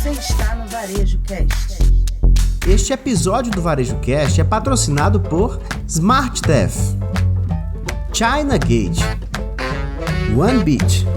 Você está no Varejo Cast. Este episódio do Varejo Cast é patrocinado por SmartDef, China Gate, OneBeat.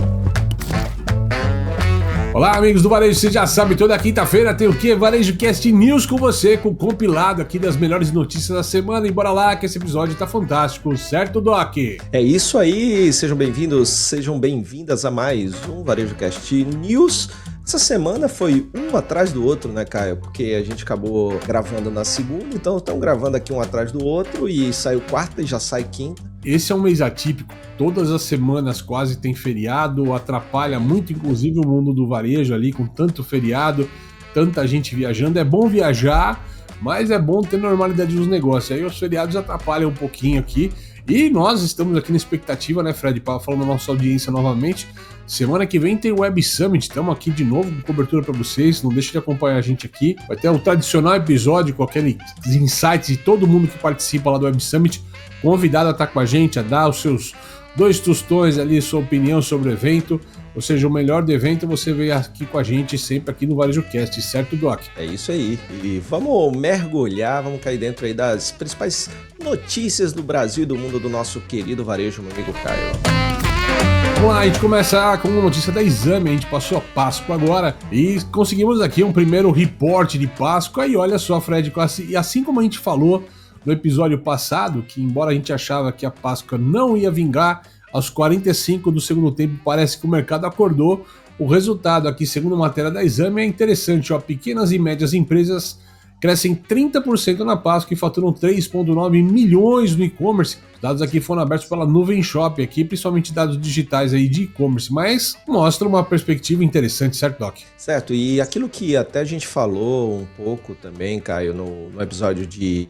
Olá, amigos do Varejo, você já sabe, toda quinta-feira tem o quê? Varejo Cast News com você, com o compilado aqui das melhores notícias da semana. E bora lá que esse episódio tá fantástico, certo, Doc? É isso aí, sejam bem-vindos, sejam bem-vindas a mais um Varejo Cast News. Essa semana foi um atrás do outro, né, Caio? Porque a gente acabou gravando na segunda, então estamos gravando aqui um atrás do outro e saiu quarta e já sai quinta. Esse é um mês atípico, todas as semanas quase tem feriado, atrapalha muito inclusive o mundo do varejo ali, com tanto feriado, tanta gente viajando. É bom viajar, mas é bom ter normalidade nos negócios. Aí os feriados atrapalham um pouquinho aqui. E nós estamos aqui na expectativa, né, Fred, falando da nossa audiência novamente. Semana que vem tem o Web Summit, estamos aqui de novo com cobertura para vocês, não deixe de acompanhar a gente aqui. Vai ter o tradicional episódio com aqueles insights de todo mundo que participa lá do Web Summit, convidado a estar com a gente, a dar os seus 2 tostões ali, sua opinião sobre o evento. Ou seja, o melhor do evento você veio aqui com a gente, sempre aqui no Varejo Cast, certo, Doc? É isso aí. E vamos mergulhar, vamos cair dentro aí das principais notícias do Brasil e do mundo do nosso querido varejo, meu amigo Caio. Vamos lá, a gente começa com uma notícia da Exame. A gente passou a Páscoa agora e conseguimos aqui um primeiro reporte de Páscoa. E olha só, Fred, assim como a gente falou no episódio passado, que embora a gente achava que a Páscoa não ia vingar, aos 45 do segundo tempo parece que o mercado acordou. O resultado aqui, segundo a matéria da Exame, é interessante. Ó, pequenas e médias empresas crescem 30% na Páscoa e faturam 3,9 milhões no e-commerce. Os dados aqui foram abertos pela Nuvem Shop, aqui, principalmente dados digitais aí de e-commerce, mas mostra uma perspectiva interessante, certo, Doc? Certo, e aquilo que até a gente falou um pouco tambem, Caio, no episódio de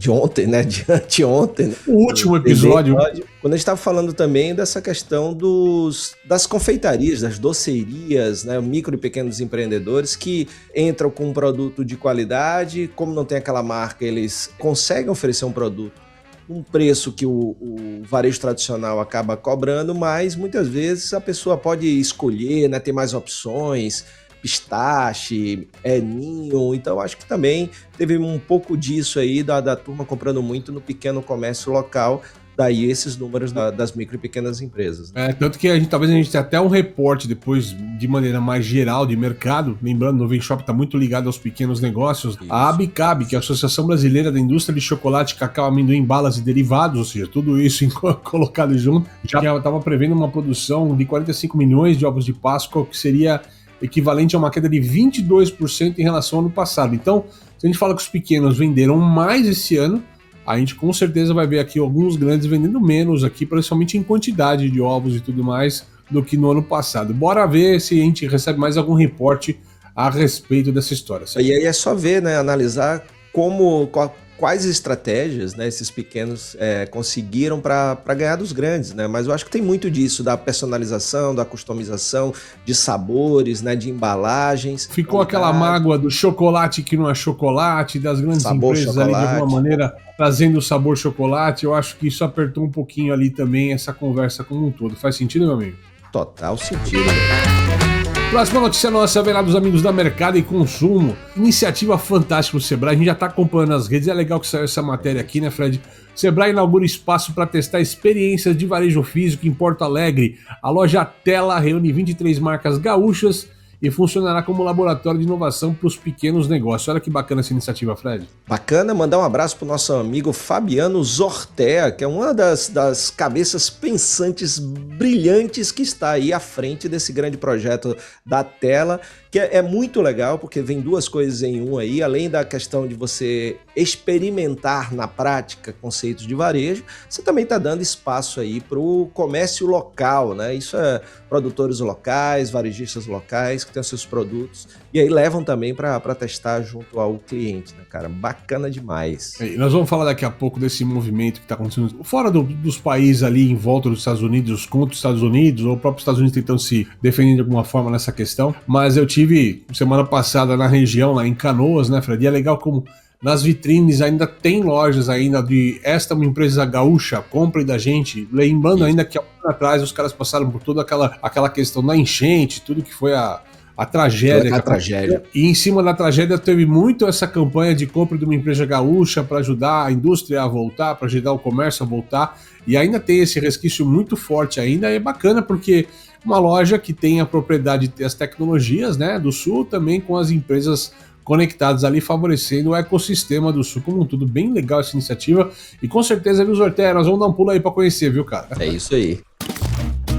ontem, né, de anteontem. Né? O último episódio. Quando a gente estava falando também dessa questão das confeitarias, das docerias, né, micro e pequenos empreendedores que entram com um produto de qualidade, como não tem aquela marca, eles conseguem oferecer um produto um preço que o varejo tradicional acaba cobrando, mas muitas vezes a pessoa pode escolher, né, ter mais opções, pistache, ninho, então acho que também teve um pouco disso aí da turma comprando muito no pequeno comércio local, daí esses números das micro e pequenas empresas. Né? Tanto que talvez a gente tenha até um reporte depois de maneira mais geral de mercado, lembrando, o Nuvem Shop está muito ligado aos pequenos negócios. Isso. A ABICAB, que é a Associação Brasileira da Indústria de Chocolate, Cacau, Amendoim, Balas e Derivados, ou seja, tudo isso colocado junto, já estava prevendo uma produção de 45 milhões de ovos de Páscoa, que seria equivalente a uma queda de 22% em relação ao ano passado. Então, se a gente fala que os pequenos venderam mais esse ano, a gente com certeza vai ver aqui alguns grandes vendendo menos aqui, principalmente em quantidade de ovos e tudo mais, do que no ano passado. Bora ver se a gente recebe mais algum reporte a respeito dessa história. Certo? E aí é só ver, né, analisar quais estratégias, né, esses pequenos conseguiram para ganhar dos grandes, né? Mas eu acho que tem muito disso, da personalização, da customização, de sabores, né, de embalagens. Ficou aquela mágoa do chocolate que não é chocolate, das grandes sabor empresas chocolate. Ali de alguma maneira trazendo o sabor chocolate. Eu acho que isso apertou um pouquinho ali também essa conversa como um todo. Faz sentido, meu amigo? Total sentido. Próxima notícia nossa vem lá dos amigos da Mercado e Consumo. Iniciativa fantástica do Sebrae. A gente já está acompanhando as redes. É legal que saiu essa matéria aqui, né, Fred? Sebrae inaugura espaço para testar experiências de varejo físico em Porto Alegre. A loja Tela reúne 23 marcas gaúchas e funcionará como laboratório de inovação para os pequenos negócios. Olha que bacana essa iniciativa, Fred. Bacana, mandar um abraço para o nosso amigo Fabiano Zortea, que é uma das cabeças pensantes brilhantes que está aí à frente desse grande projeto da Tela, que é muito legal, porque vem duas coisas em um aí, além da questão de você experimentar na prática conceitos de varejo, você também está dando espaço aí para o comércio local, né? Isso é produtores locais, varejistas locais que têm os seus produtos e aí levam também para testar junto ao cliente, né, cara? Bacana demais. E nós vamos falar daqui a pouco desse movimento que está acontecendo fora dos países ali em volta dos Estados Unidos, contra os Estados Unidos, ou o próprio Estados Unidos tentando se defender de alguma forma nessa questão, mas eu tive semana passada na região, lá em Canoas, né, Fred? E é legal como nas vitrines ainda tem lojas ainda de esta é uma empresa gaúcha, compre da gente, lembrando ainda que há um ano atrás os caras passaram por toda aquela questão da enchente, tudo que foi a a tragédia. A tragédia. E em cima da tragédia teve muito essa campanha de compra de uma empresa gaúcha para ajudar a indústria a voltar, para ajudar o comércio a voltar. E ainda tem esse resquício muito forte ainda. E é bacana porque uma loja que tem a propriedade de ter as tecnologias, né, do Sul, também com as empresas conectados ali, favorecendo o ecossistema do Sul como um todo. Bem legal essa iniciativa. E com certeza, viu, Zortea, nós vamos dar um pulo aí para conhecer, viu, cara? É isso aí.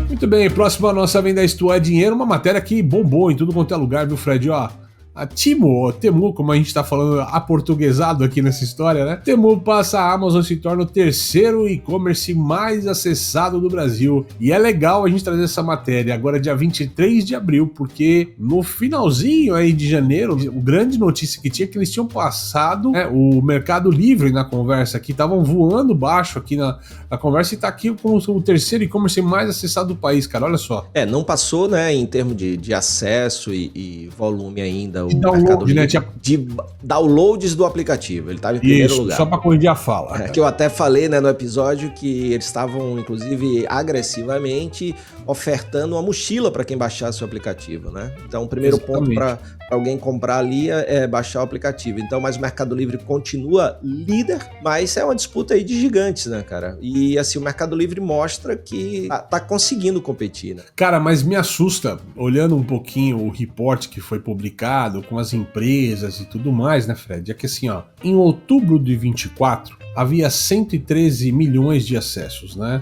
Muito bem, próxima nossa Venda Isto É Dinheiro, uma matéria que bombou em tudo quanto é lugar, viu, Fred? Ó, a Temu, como a gente tá falando aportuguesado aqui nessa história, né? Temu passa a Amazon se torna o terceiro e-commerce mais acessado do Brasil. E é legal a gente trazer essa matéria agora dia 23 de abril, porque no finalzinho aí de janeiro, o grande notícia que tinha é que eles tinham passado, né, o Mercado Livre na conversa aqui, estavam voando baixo aqui na conversa e tá aqui como o terceiro e-commerce mais acessado do país, cara, olha só. Não passou, né, em termos de acesso e volume ainda, o download, Mercado Livre, né? de downloads do aplicativo. Ele estava em primeiro lugar. Só para corrigir a fala. Que eu até falei, né, no episódio que eles estavam, inclusive, agressivamente ofertando uma mochila para quem baixasse o aplicativo, né? Então, o primeiro ponto para alguém comprar ali é baixar o aplicativo. Então, mas o Mercado Livre continua líder, mas é uma disputa aí de gigantes, né, cara? E, assim, o Mercado Livre mostra que tá conseguindo competir, né? Cara, mas me assusta, olhando um pouquinho o report que foi publicado com as empresas e tudo mais, né, Fred? É que assim, ó, em outubro de 24, havia 113 milhões de acessos, né?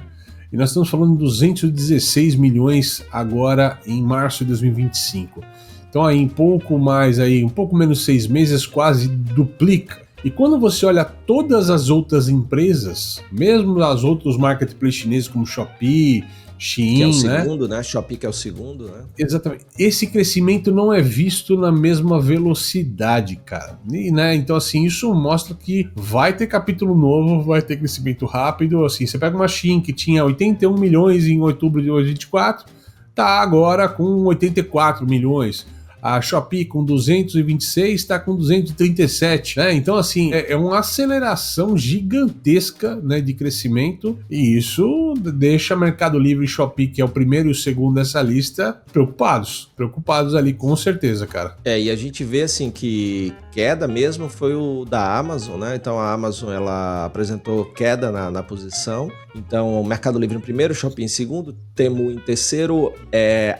E nós estamos falando de 216 milhões agora em março de 2025. Então aí, um pouco menos de 6 meses, quase duplica. E quando você olha todas as outras empresas, mesmo as outros marketplaces chineses como Shopee, Shein, que é o segundo, né? Shopee, que é o segundo, né? Exatamente. Esse crescimento não é visto na mesma velocidade, cara. E, né? Então, assim, isso mostra que vai ter capítulo novo, vai ter crescimento rápido. Assim, você pega uma Shein que tinha 81 milhões em outubro de 2024, tá agora com 84 milhões. A Shopee com 226 está com 237, né? Então, assim, é uma aceleração gigantesca, né, de crescimento, e isso deixa Mercado Livre e Shopee, que é o primeiro e o segundo dessa lista, preocupados ali, com certeza, cara. E a gente vê, assim, que queda mesmo foi o da Amazon, né? Então, a Amazon, ela apresentou queda na posição. Então, o Mercado Livre em primeiro, Shopee em segundo, Temu em terceiro,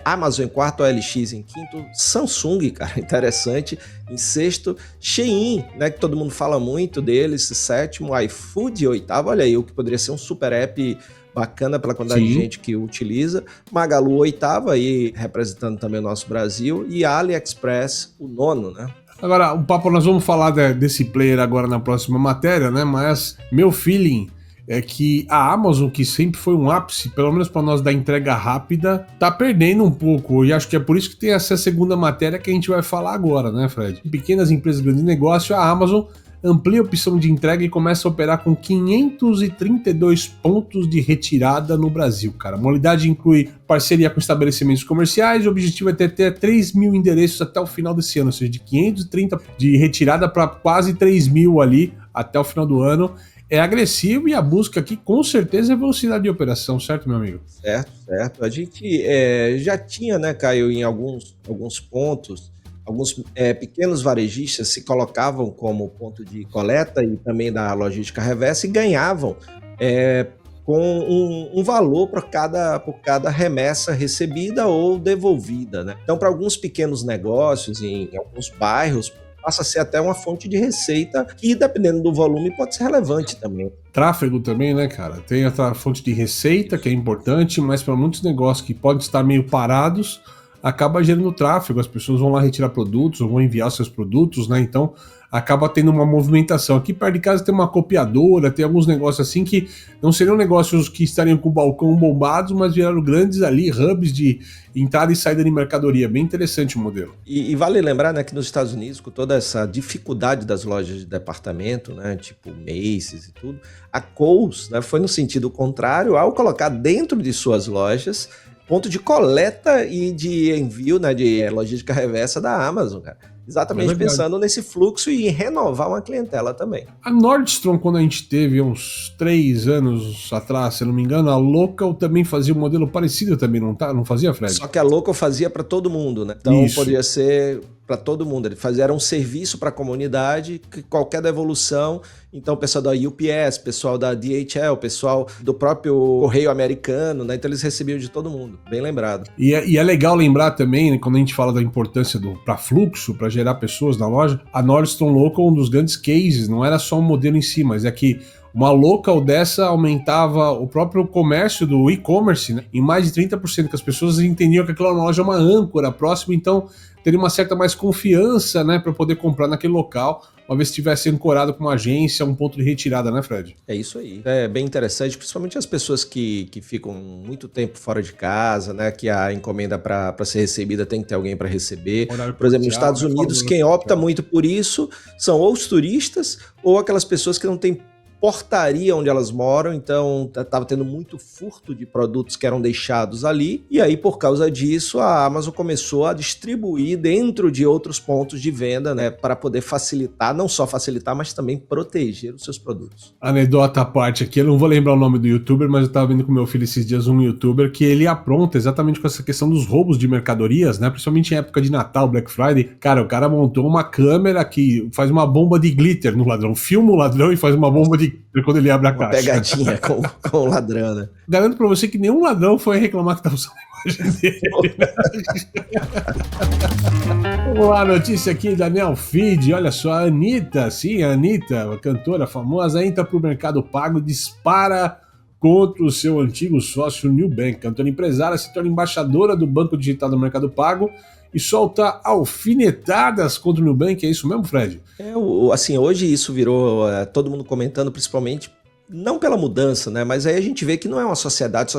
Amazon em quarto, OLX em quinto, Samsung, cara, interessante, em sexto, Shein, né, que todo mundo fala muito deles, sétimo, iFood, oitavo, olha aí, o que poderia ser um super app bacana pela quantidade de gente que utiliza, Magalu, oitavo, aí representando também o nosso Brasil, e AliExpress, o nono, né? Agora, o papo, nós vamos falar desse player agora na próxima matéria, né, mas meu feeling é que a Amazon, que sempre foi um ápice, pelo menos para nós da entrega rápida, tá perdendo um pouco, e acho que é por isso que tem essa segunda matéria que a gente vai falar agora, né, Fred? Pequenas empresas, grande negócio, a Amazon amplia a opção de entrega e começa a operar com 532 pontos de retirada no Brasil, cara. A modalidade inclui parceria com estabelecimentos comerciais, o objetivo é ter até 3 mil endereços até o final desse ano, ou seja, de 530 de retirada para quase 3 mil ali até o final do ano. É agressivo e a busca aqui com certeza é velocidade de operação, certo, meu amigo? Certo. A gente já tinha, né, Caio, em alguns pontos, alguns pequenos varejistas se colocavam como ponto de coleta e também da logística reversa e ganhavam com um valor por cada remessa recebida ou devolvida, né? Então, para alguns pequenos negócios em alguns bairros, passa a ser até uma fonte de receita que, dependendo do volume, pode ser relevante também. Tráfego também, né, cara? Tem a fonte de receita, que é importante, mas para muitos negócios que podem estar meio parados, acaba gerando tráfego. As pessoas vão lá retirar produtos ou vão enviar seus produtos, né? Então, acaba tendo uma movimentação. Aqui perto de casa tem uma copiadora, tem alguns negócios assim que não seriam negócios que estariam com o balcão bombados, mas viraram grandes ali, hubs de entrada e saída de mercadoria. Bem interessante o modelo. E vale lembrar, né, que nos Estados Unidos, com toda essa dificuldade das lojas de departamento, né, tipo Macy's e tudo, a Kohl's, né, foi no sentido contrário, ao colocar dentro de suas lojas ponto de coleta e de envio, né, de logística reversa da Amazon, cara. Exatamente pensando nesse fluxo e em renovar uma clientela também. A Nordstrom, quando a gente teve uns 3 anos atrás, se não me engano, a Local também fazia um modelo parecido também, não fazia, Fred? Só que a Local fazia para todo mundo, né? Então podia ser para todo mundo. Ele fazia um serviço para a comunidade, que qualquer devolução. Então, o pessoal da UPS, pessoal da DHL, pessoal do próprio Correio Americano, né? Então, eles recebiam de todo mundo. Bem lembrado. E é legal lembrar também, né, quando a gente fala da importância para fluxo, para gerar pessoas na loja, a Nordstrom Local, um dos grandes cases, não era só um modelo em si, mas é que uma local dessa aumentava o próprio comércio do e-commerce, né, em mais de 30%, que as pessoas entendiam que aquela loja é uma âncora próxima, então teria uma certa mais confiança, né, para poder comprar naquele local, uma vez que estivesse ancorado com uma agência, um ponto de retirada, né, Fred? É isso aí. É bem interessante, principalmente as pessoas que ficam muito tempo fora de casa, né, que a encomenda para ser recebida tem que ter alguém para receber. Por exemplo, nos Estados Unidos, quem opta muito por isso são ou os turistas ou aquelas pessoas que não têm portaria onde elas moram, então estava tendo muito furto de produtos que eram deixados ali, e aí por causa disso a Amazon começou a distribuir dentro de outros pontos de venda, né, para poder facilitar, não só facilitar, mas também proteger os seus produtos. Anedota à parte aqui, eu não vou lembrar o nome do youtuber, mas eu estava vendo com meu filho esses dias um youtuber que ele apronta exatamente com essa questão dos roubos de mercadorias, né, principalmente em época de Natal, Black Friday. Cara, o cara montou uma câmera que faz uma bomba de glitter no ladrão, filma o ladrão e faz uma bomba de quando ele abre a caixa. Pegadinha com o ladrão, né? Garanto pra você que nenhum ladrão foi reclamar que tava usando a imagem dele. Vamos lá, notícia aqui da Nelfeed. Olha só, a Anitta, a cantora famosa, entra pro Mercado Pago e dispara contra o seu antigo sócio Nubank. A cantora empresária se torna embaixadora do banco digital do Mercado Pago e solta alfinetadas contra o Nubank. É isso mesmo, Fred? Assim, hoje isso virou todo mundo comentando, principalmente, não pela mudança, né? Mas aí a gente vê que não é uma sociedade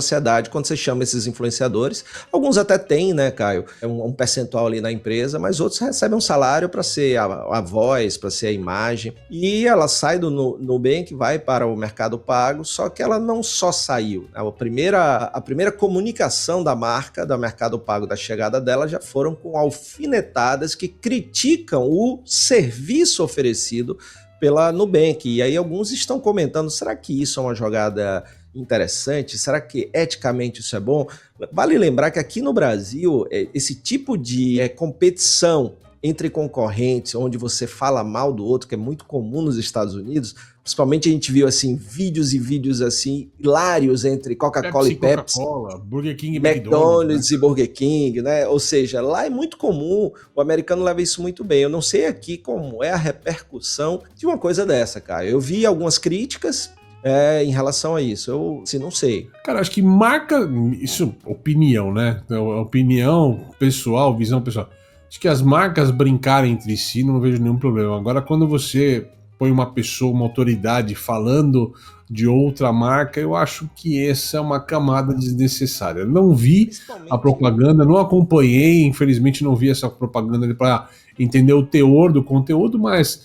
quando você chama esses influenciadores. Alguns até têm, né, Caio? É um percentual ali na empresa, mas outros recebem um salário para ser a voz, para ser a imagem. E ela sai do Nubank, vai para o Mercado Pago, só que ela não só saiu. A primeira comunicação da marca, do Mercado Pago, da chegada dela, já foram com alfinetadas que criticam o serviço oferecido pela Nubank. E aí alguns estão comentando, será que isso é uma jogada interessante? Será que eticamente isso é bom? Vale lembrar que aqui no Brasil, esse tipo de competição entre concorrentes, onde você fala mal do outro, que é muito comum nos Estados Unidos, principalmente a gente viu assim vídeos e vídeos assim hilários entre Coca-Cola e Pepsi, Coca-Cola, Burger King e McDonald's e Burger King, né? Ou seja, lá é muito comum, o americano leva isso muito bem. Eu não sei aqui como é a repercussão de uma coisa dessa, cara. Eu vi algumas críticas em relação a isso. Eu não sei. Cara, acho que marca... Isso, opinião, né? Opinião pessoal, visão pessoal. Acho que as marcas brincarem entre si, não vejo nenhum problema. Agora, quando você põe uma pessoa, uma autoridade falando de outra marca, eu acho que essa é uma camada desnecessária. Eu não vi a propaganda, não acompanhei, infelizmente não vi essa propaganda para entender o teor do conteúdo, mas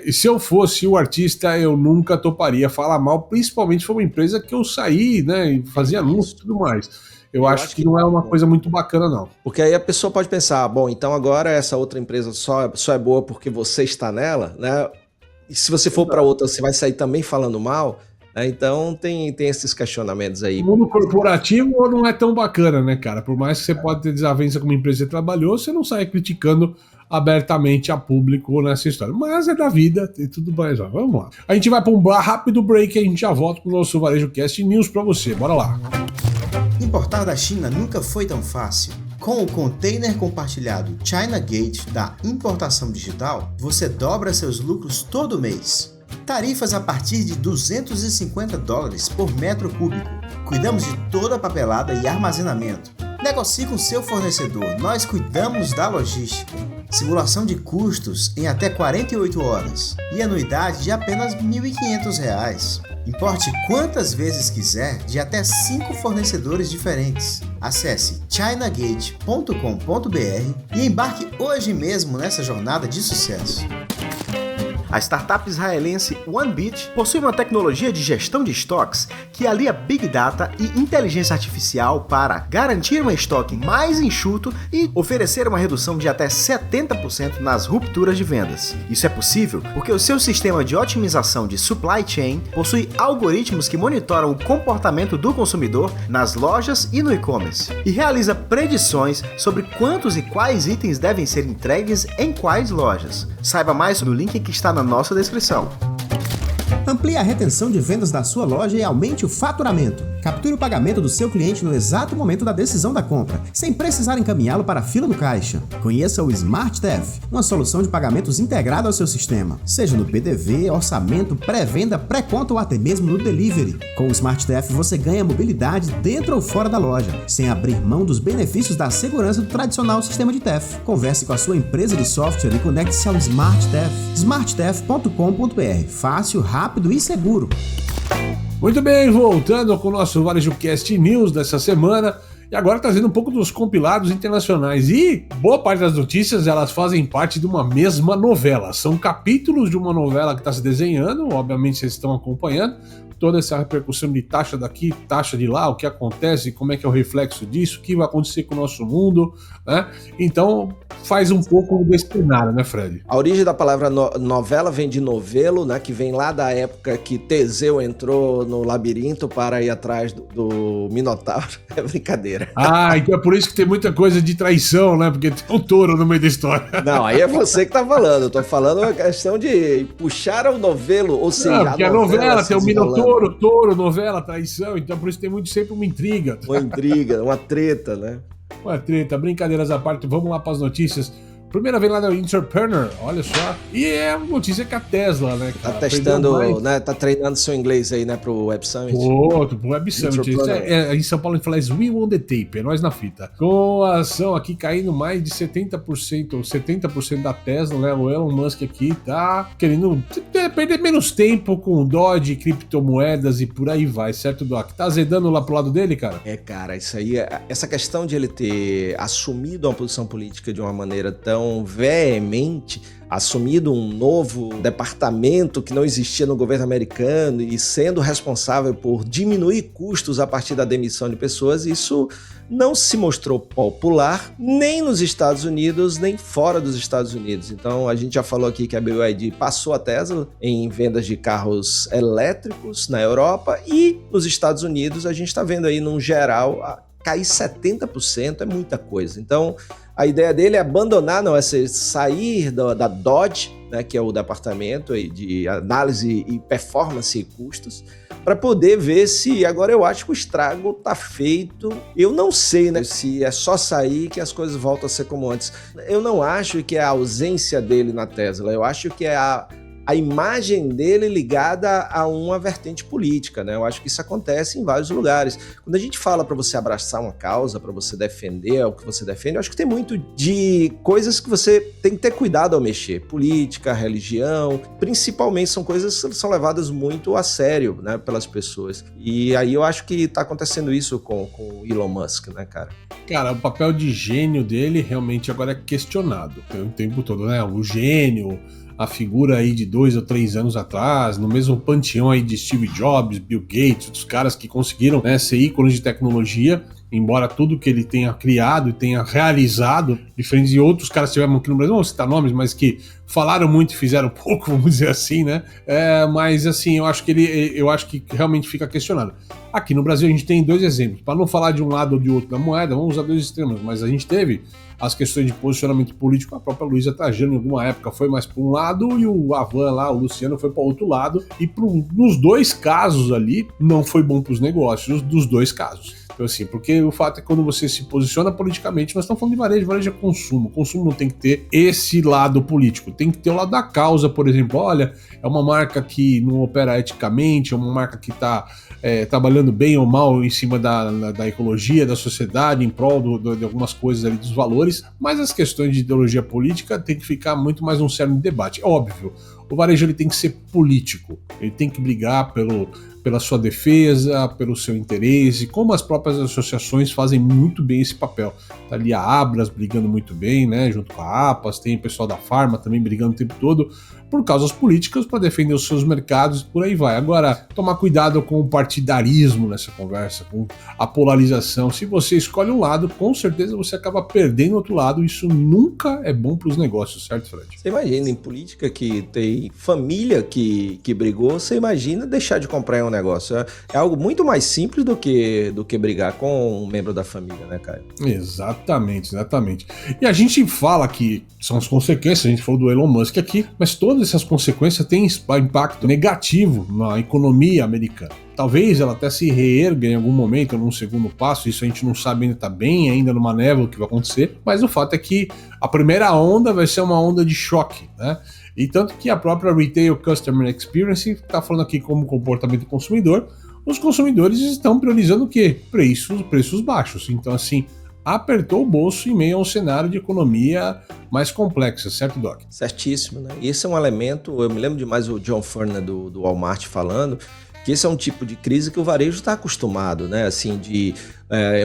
e se eu fosse o artista, eu nunca toparia falar mal, principalmente se for uma empresa que eu saí, né, e fazia anúncio e tudo mais. Eu acho que não é uma coisa muito bacana, não. Porque aí a pessoa pode pensar, bom, então agora essa outra empresa só é boa porque você está nela, né? E se você for para outra, você vai sair também falando mal, né? Então tem esses questionamentos aí. O mundo corporativo não é tão bacana, né, cara? Por mais que você pode ter desavença com uma empresa que você trabalhou, você não sai criticando abertamente a público nessa história. Mas é da vida e tudo mais. Ó. Vamos lá. A gente vai para um rápido break e a gente já volta com o nosso Varejo Cast News para você. Bora lá. Importar da China nunca foi tão fácil. Com o container compartilhado China Gate da importação digital, você dobra seus lucros todo mês. Tarifas a partir de $250 por metro cúbico. Cuidamos de toda a papelada e armazenamento. Negocie com seu fornecedor, nós cuidamos da logística. Simulação de custos em até 48 horas e anuidade de apenas R$ 1.500. Importe quantas vezes quiser de até 5 fornecedores diferentes. Acesse chinagate.com.br e embarque hoje mesmo nessa jornada de sucesso. A startup israelense OneBit possui uma tecnologia de gestão de estoques que alia Big Data e inteligência artificial para garantir um estoque mais enxuto e oferecer uma redução de até 70% nas rupturas de vendas. Isso é possível porque o seu sistema de otimização de supply chain possui algoritmos que monitoram o comportamento do consumidor nas lojas e no e-commerce e realiza predições sobre quantos e quais itens devem ser entregues em quais lojas. Saiba mais no link que está na nossa descrição. Amplie a retenção de vendas da sua loja e aumente o faturamento. Capture o pagamento do seu cliente no exato momento da decisão da compra, sem precisar encaminhá-lo para a fila do caixa. Conheça o SmartTEF, uma solução de pagamentos integrada ao seu sistema, seja no PDV, orçamento, pré-venda, pré-conta ou até mesmo no delivery. Com o SmartTEF você ganha mobilidade dentro ou fora da loja, sem abrir mão dos benefícios da segurança do tradicional sistema de TEF. Converse com a sua empresa de software e conecte-se ao SmartTEF. smarttef.com.br. Fácil, rápido e seguro. Muito bem, voltando com o nosso VarejoCast News dessa semana, e agora trazendo um pouco dos compilados internacionais. E boa parte das notícias, elas fazem parte de uma mesma novela. São capítulos de uma novela que está se desenhando, obviamente vocês estão acompanhando, toda essa repercussão de taxa daqui, taxa de lá, o que acontece, como é que é o reflexo disso, o que vai acontecer com o nosso mundo, né? Então, faz um pouco desse cenário, né, Fred? A origem da palavra novela vem de novelo, né, que vem lá da época que Teseu entrou no labirinto para ir atrás do Minotauro. É brincadeira. Ah, então é por isso que tem muita coisa de traição, né? Porque tem um touro no meio da história. Não, aí é você que tá falando. Eu tô falando uma questão de puxar o novelo, ou seja, não, porque a novela tem o Minotauro, touro, novela, traição, então por isso tem muito sempre uma intriga. Uma intriga, uma treta, né? Uma treta, brincadeiras à parte, vamos lá para as notícias. Primeira vez lá da Entrepreneur, olha só. E é uma notícia que a Tesla, né, cara? Tá testando, né? Tá treinando seu inglês aí, né, pro Web Summit. Pro Web Summit. Em São Paulo a gente fala We on the tape, é nós na fita. Com a ação aqui caindo mais de 70%, ou 70% da Tesla, né? O Elon Musk aqui tá querendo perder menos tempo com Doge, criptomoedas e por aí vai, certo, Doc? Tá azedando lá pro lado dele, cara? Cara, isso aí, essa questão de ele ter assumido uma posição política de uma maneira tão veemente, assumido um novo departamento que não existia no governo americano e sendo responsável por diminuir custos a partir da demissão de pessoas, isso não se mostrou popular nem nos Estados Unidos, nem fora dos Estados Unidos. Então, a gente já falou aqui que a BYD passou a Tesla em vendas de carros elétricos na Europa e nos Estados Unidos a gente está vendo aí, num geral, cair 70% é muita coisa. Então, a ideia dele é abandonar, sair da Dodge, né, que é o departamento de análise e performance e custos, para poder ver se, agora eu acho que o estrago tá feito. Eu não sei, né, se é só sair que as coisas voltam a ser como antes. Eu não acho que é a ausência dele na Tesla, eu acho que é a imagem dele ligada a uma vertente política, né? Eu acho que isso acontece em vários lugares. Quando a gente fala para você abraçar uma causa, para você defender o que você defende, eu acho que tem muito de coisas que você tem que ter cuidado ao mexer. Política, religião, principalmente são coisas que são levadas muito a sério, né, pelas pessoas. E aí eu acho que tá acontecendo isso com o Elon Musk, né, cara? Cara, o papel de gênio dele realmente agora é questionado. Tem o tempo todo, né? O gênio, a figura aí de 2 ou 3 anos atrás, no mesmo panteão aí de Steve Jobs, Bill Gates, dos caras que conseguiram, né, ser ícones de tecnologia, embora tudo que ele tenha criado e tenha realizado, diferente de outros caras que tivemos aqui no Brasil, não vou citar nomes, mas que falaram muito e fizeram pouco, vamos dizer assim, né? Mas assim, eu acho que realmente fica questionado. Aqui no Brasil a gente tem 2 exemplos, para não falar de um lado ou de outro da moeda, vamos usar 2 extremos, mas a gente teve as questões de posicionamento político, a própria Luísa Trajano em alguma época foi mais para um lado e o Avan lá, o Luciano, foi para o outro lado, e nos 2 casos ali não foi bom para os negócios, dos 2 casos. Então, assim, porque o fato é que quando você se posiciona politicamente, nós estamos falando de varejo é consumo. O consumo não tem que ter esse lado político, tem que ter o lado da causa, por exemplo. Olha, é uma marca que não opera eticamente, é uma marca que está trabalhando bem ou mal em cima da ecologia, da sociedade, em prol de algumas coisas ali, dos valores, mas as questões de ideologia política tem que ficar muito mais um cerne de debate. É óbvio, o varejo ele tem que ser político, ele tem que brigar pela sua defesa, pelo seu interesse, como as próprias associações fazem muito bem esse papel. Tá ali a Abras brigando muito bem, né, junto com a APAS, tem o pessoal da Farma também brigando o tempo todo por causas políticas para defender os seus mercados e por aí vai. Agora, tomar cuidado com o partidarismo nessa conversa, com a polarização. Se você escolhe um lado, com certeza você acaba perdendo o outro lado. Isso nunca é bom para os negócios, certo, Fred? Você imagina, em política que tem família que brigou, você imagina deixar de comprar um negócio. É algo muito mais simples do que brigar com um membro da família, né, Caio? Exatamente. E a gente fala que são as consequências, a gente falou do Elon Musk aqui, mas todas essas consequências têm impacto negativo na economia americana. Talvez ela até se reerga em algum momento, num segundo passo, isso a gente não sabe ainda, tá bem ainda numa névoa o que vai acontecer, mas o fato é que a primeira onda vai ser uma onda de choque, né? E tanto que a própria Retail Customer Experience está falando aqui como comportamento do consumidor, os consumidores estão priorizando o quê? Preços baixos. Então, assim, apertou o bolso em meio a um cenário de economia mais complexa, certo, Doc? Certíssimo, né? Esse é um elemento, eu me lembro demais o John Furner do Walmart falando, que esse é um tipo de crise que o varejo está acostumado, né? Assim, de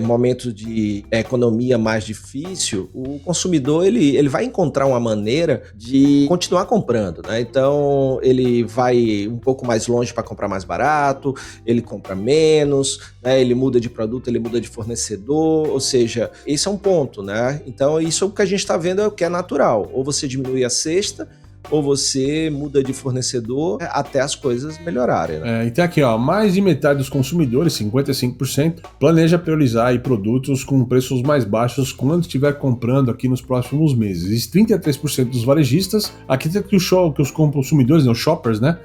momentos de economia mais difícil, o consumidor ele vai encontrar uma maneira de continuar comprando, né? Então ele vai um pouco mais longe para comprar mais barato, ele compra menos, né? Ele muda de produto, ele muda de fornecedor, ou seja, esse é um ponto, né? Então isso é o que a gente está vendo, é o que é natural, ou você diminui a cesta, ou você muda de fornecedor até as coisas melhorarem, né? Então aqui, ó, mais de metade dos consumidores, 55%, planeja priorizar aí produtos com preços mais baixos quando estiver comprando aqui nos próximos meses. E 33% dos varejistas, aqui que os consumidores, né, os shoppers, né,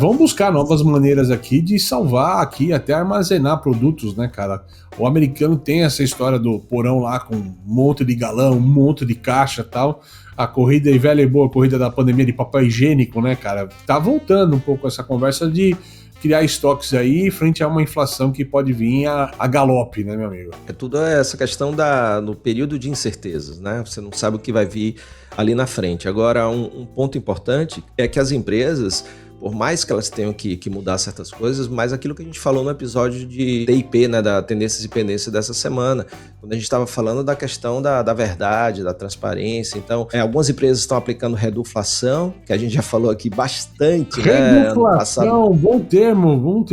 vão buscar novas maneiras aqui de salvar aqui, até armazenar produtos, né, cara? O americano tem essa história do porão lá com um monte de galão, um monte de caixa e tal. A corrida e velha e boa corrida da pandemia de papel higiênico, né, cara? Tá voltando um pouco essa conversa de criar estoques aí frente a uma inflação que pode vir a galope, né, meu amigo? É tudo essa questão no período de incertezas, né? Você não sabe o que vai vir ali na frente. Agora, um ponto importante é que as empresas, por mais que elas tenham que mudar certas coisas, mas aquilo que a gente falou no episódio de TIP, né, da Tendências e Pendências dessa semana, quando a gente estava falando da questão da verdade, da transparência. Então, algumas empresas estão aplicando reduflação, que a gente já falou aqui bastante, né? Reduflação, bom termo.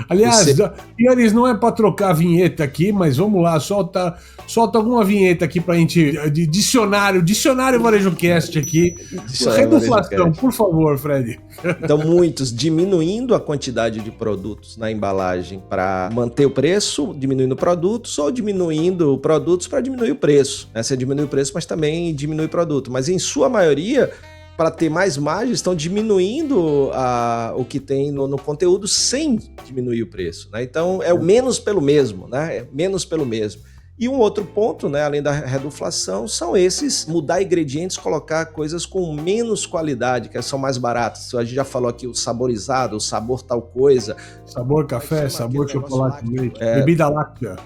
Aliás, eles não é para trocar a vinheta aqui, mas vamos lá, solta alguma vinheta aqui pra gente, de dicionário VarejoCast aqui. Reduflação, por favor, Fred. Então, muitos diminuindo a quantidade de produtos na embalagem para manter o preço, diminuindo produtos, ou diminuindo produtos para diminuir o preço. Você diminui o preço, mas também diminui o produto. Mas em sua maioria, para ter mais margem, estão diminuindo o que tem no conteúdo sem diminuir o preço, né? Então, é o menos pelo mesmo, né? É menos pelo mesmo. E um outro ponto, né, além da reduflação, são esses mudar ingredientes, colocar coisas com menos qualidade, que são mais baratas. A gente já falou aqui o saborizado, o sabor tal coisa. Sabor café, sabor chocolate, leite,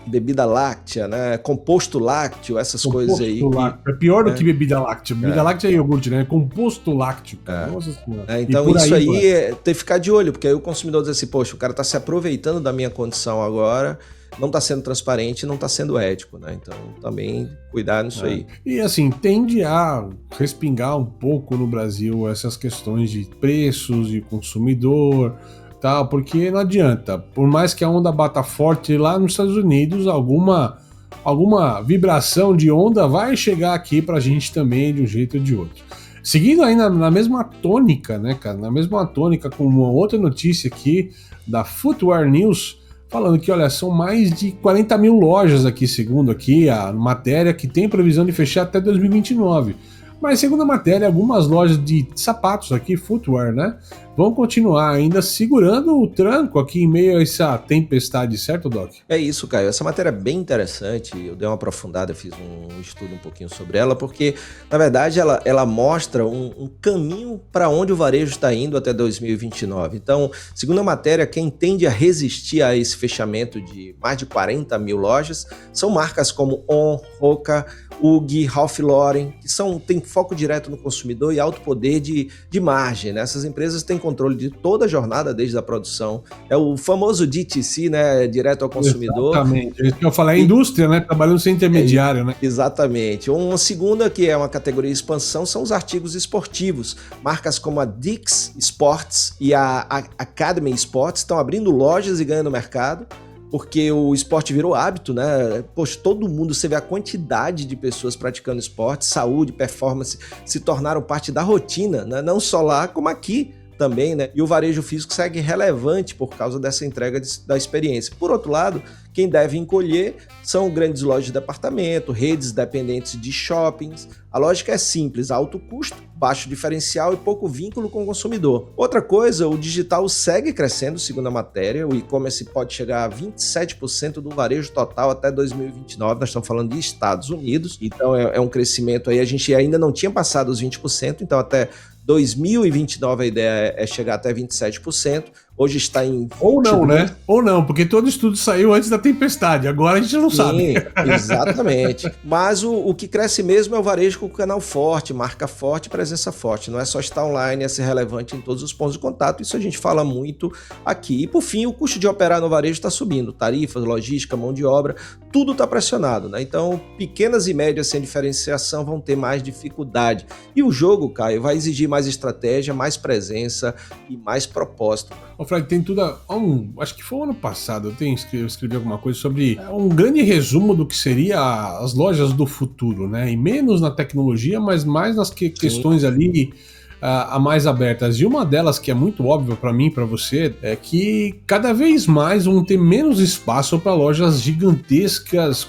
bebida láctea, né, composto lácteo, essas coisas aí. É pior do que bebida láctea. Bebida láctea é iogurte, né? Composto lácteo. Nossa senhora. Então isso aí tem que ficar de olho, porque aí o consumidor diz assim, poxa, o cara está se aproveitando da minha condição agora, não está sendo transparente, não está sendo ético, né? Então, também cuidar nisso aí. E assim, tende a respingar um pouco no Brasil essas questões de preços, de consumidor, tal, porque não adianta. Por mais que a onda bata forte lá nos Estados Unidos, alguma vibração de onda vai chegar aqui pra gente também, de um jeito ou de outro. Seguindo aí na mesma tônica, né, cara? Na mesma tônica, com uma outra notícia aqui da Footwear News, falando que, olha, são mais de 40 mil lojas aqui, segundo aqui a matéria, que tem previsão de fechar até 2029. Mas, segundo a matéria, algumas lojas de sapatos aqui, footwear, né, vão continuar ainda segurando o tranco aqui em meio a essa tempestade, certo, Doc? É isso, Caio. Essa matéria é bem interessante. Eu dei uma aprofundada, fiz um estudo um pouquinho sobre ela, porque, na verdade, ela mostra um caminho para onde o varejo está indo até 2029. Então, segundo a matéria, quem tende a resistir a esse fechamento de mais de 40 mil lojas são marcas como On, Hoka, UGG, Ralph Lauren, que tem foco direto no consumidor e alto poder de margem, né? Essas empresas têm controle de toda a jornada, desde a produção. É o famoso DTC, né? Direto ao consumidor. Exatamente. É isso que eu falei, a indústria, né? Trabalhando sem intermediário, né? Exatamente. Uma segunda, que é uma categoria de expansão, são os artigos esportivos. Marcas como a Dick's Sports e a Academy Sports estão abrindo lojas e ganhando mercado, porque o esporte virou hábito, né? Poxa, todo mundo, você vê a quantidade de pessoas praticando esporte, saúde, performance, se tornaram parte da rotina, né? Não só lá, como aqui também, né? E o varejo físico segue relevante por causa dessa entrega da experiência. Por outro lado, quem deve encolher são grandes lojas de departamento, redes dependentes de shoppings. A lógica é simples: alto custo, baixo diferencial e pouco vínculo com o consumidor. Outra coisa, o digital segue crescendo, segundo a matéria. O e-commerce pode chegar a 27% do varejo total até 2029. Nós estamos falando de Estados Unidos, então é um crescimento aí. A gente ainda não tinha passado os 20%, então até 2029 a ideia é chegar até 27%. Hoje está em... Ou não, né? Ou não, porque todo estudo saiu antes da tempestade. Agora a gente não sabe. Exatamente. Mas o que cresce mesmo é o varejo com canal forte, marca forte, presença forte. Não é só estar online, é ser relevante em todos os pontos de contato. Isso a gente fala muito aqui. E por fim, o custo de operar no varejo está subindo. Tarifas, logística, mão de obra, tudo está pressionado, né? Então, pequenas e médias sem diferenciação vão ter mais dificuldade. E o jogo, Caio, vai exigir mais estratégia, mais presença e mais propósito. Ô Fred, tem tudo. Acho que foi o ano passado, eu escrevi alguma coisa sobre um grande resumo do que seria as lojas do futuro, né? E menos na tecnologia, mas mais nas questões ali a mais abertas. E uma delas que é muito óbvia para mim e para você é que cada vez mais vão ter menos espaço para lojas gigantescas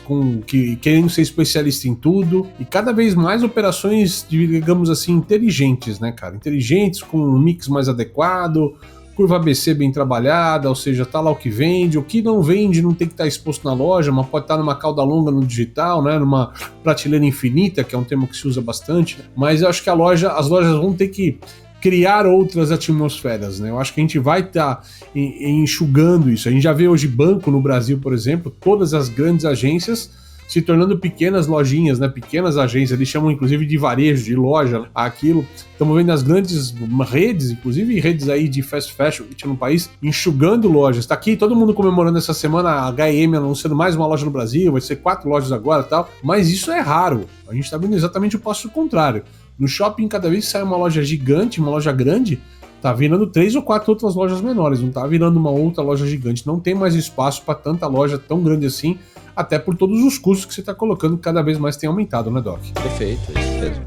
querendo ser especialista em tudo, e cada vez mais operações, digamos assim, inteligentes, né, cara? Inteligentes, com um mix mais adequado, curva ABC bem trabalhada, ou seja, tá lá o que vende, o que não vende não tem que estar exposto na loja, mas pode estar numa cauda longa no digital, né, numa prateleira infinita, que é um termo que se usa bastante, mas eu acho que as lojas vão ter que criar outras atmosferas, né? Eu acho que a gente vai estar enxugando isso. A gente já vê hoje banco no Brasil, por exemplo, todas as grandes agências se tornando pequenas lojinhas, né? Pequenas agências, eles chamam inclusive de varejo, de loja, aquilo. Estamos vendo as grandes redes, inclusive redes aí de fast fashion que tinha no país, enxugando lojas. Tá aqui todo mundo comemorando essa semana a H&M anunciando mais uma loja no Brasil, vai ser 4 lojas agora e tal, mas isso é raro. A gente tá vendo exatamente o passo contrário. No shopping, cada vez que sai uma loja gigante, uma loja grande, tá virando 3 ou 4 outras lojas menores, não tá virando uma outra loja gigante. Não tem mais espaço para tanta loja tão grande assim, até por todos os custos que você está colocando, que cada vez mais tem aumentado, né, Doc? Perfeito, é isso mesmo.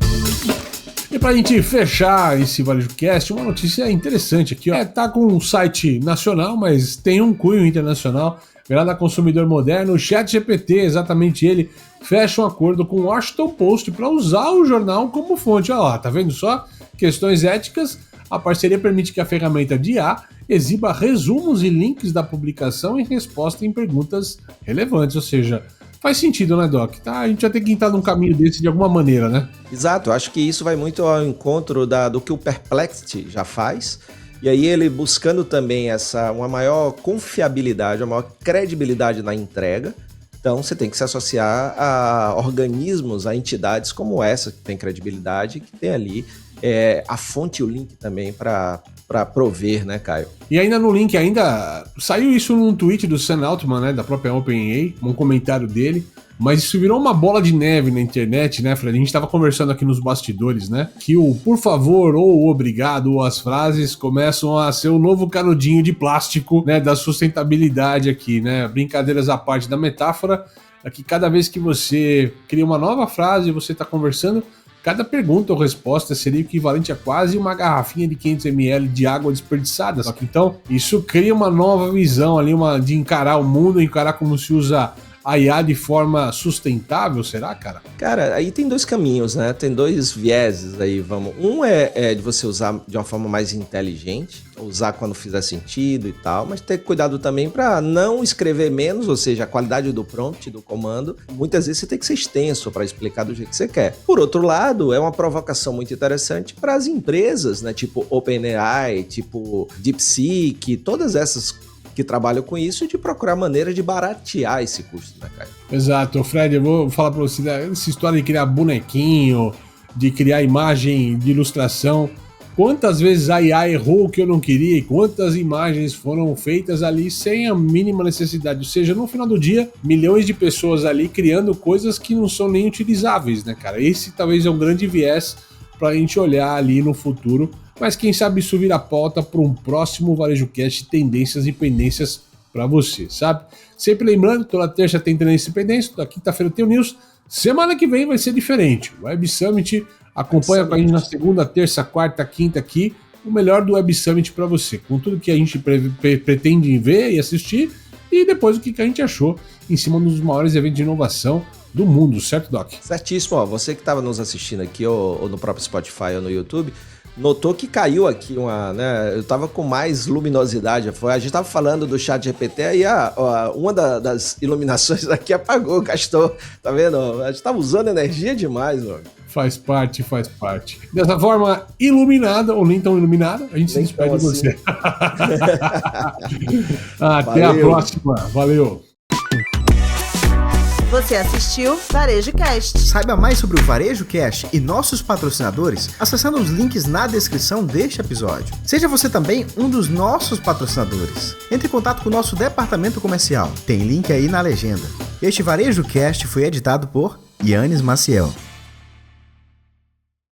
E pra gente fechar esse VarejoCast, uma notícia interessante aqui, ó. Tá com um site nacional, mas tem um cunho internacional. Virada Consumidor Moderno, o ChatGPT, exatamente ele, fecha um acordo com o Washington Post para usar o jornal como fonte. Olha lá, tá vendo só? Questões éticas. A parceria permite que a ferramenta de IA exiba resumos e links da publicação em resposta em perguntas relevantes, ou seja, faz sentido, né, Doc? Tá, a gente vai ter que entrar num caminho desse de alguma maneira, né? Exato, acho que isso vai muito ao encontro do que o Perplexity já faz, e aí ele buscando também uma maior confiabilidade, uma maior credibilidade na entrega. Então você tem que se associar a organismos, a entidades como essa, que tem credibilidade, que tem ali a fonte e o link também para prover, né, Caio? E ainda no link, saiu isso num tweet do Sam Altman, né, da própria OpenAI, um comentário dele, mas isso virou uma bola de neve na internet, né, Fred? A gente tava conversando aqui nos bastidores, né, que o por favor, ou o obrigado, ou as frases começam a ser o novo canudinho de plástico, né, da sustentabilidade aqui, né, brincadeiras à parte da metáfora, é que cada vez que você cria uma nova frase, você tá conversando, cada pergunta ou resposta seria equivalente a quase uma garrafinha de 500 ml de água desperdiçada. Só que então, isso cria uma nova visão ali, de encarar o mundo, encarar como se usa a IA de forma sustentável, será, cara? Cara, aí tem 2 caminhos, né? Tem 2 vieses aí, vamos. Um é de você usar de uma forma mais inteligente, usar quando fizer sentido e tal, mas ter cuidado também para não escrever menos, ou seja, a qualidade do prompt, do comando, muitas vezes você tem que ser extenso para explicar do jeito que você quer. Por outro lado, é uma provocação muito interessante para as empresas, né? Tipo OpenAI, tipo DeepSeek, todas essas que trabalham com isso, de procurar maneira de baratear esse custo, né, Caio? Exato, Fred, eu vou falar pra você, essa história de criar bonequinho, de criar imagem, de ilustração. Quantas vezes a IA errou o que eu não queria e quantas imagens foram feitas ali sem a mínima necessidade. Ou seja, no final do dia, milhões de pessoas ali criando coisas que não são nem utilizáveis, né, cara? Esse talvez é um grande viés para a gente olhar ali no futuro. Mas quem sabe isso vira pauta para um próximo Varejo Cast tendências e pendências para você, sabe? Sempre lembrando, toda terça tem tendência e pendência, toda quinta-feira tem o News. Semana que vem vai ser diferente. O Web Summit acompanha com a gente na segunda, terça, quarta, quinta aqui, o melhor do Web Summit para você, com tudo que a gente pretende ver e assistir, e depois o que a gente achou em cima dos maiores eventos de inovação do mundo, certo, Doc? Certíssimo, ó, você que estava nos assistindo aqui, ou no próprio Spotify ou no YouTube, notou que caiu aqui né? Eu tava com mais luminosidade. A gente tava falando do chat GPT e uma das iluminações aqui apagou, gastou. Tá vendo? A gente tava usando energia demais, mano. Faz parte. Dessa forma iluminada, ou nem tão iluminada, a gente se despede de você. Até a próxima. Valeu. Você assistiu Varejo Cast. Saiba mais sobre o Varejo Cast e nossos patrocinadores acessando os links na descrição deste episódio. Seja você também um dos nossos patrocinadores. Entre em contato com o nosso departamento comercial. Tem link aí na legenda. Este Varejo Cast foi editado por Yannis Maciel.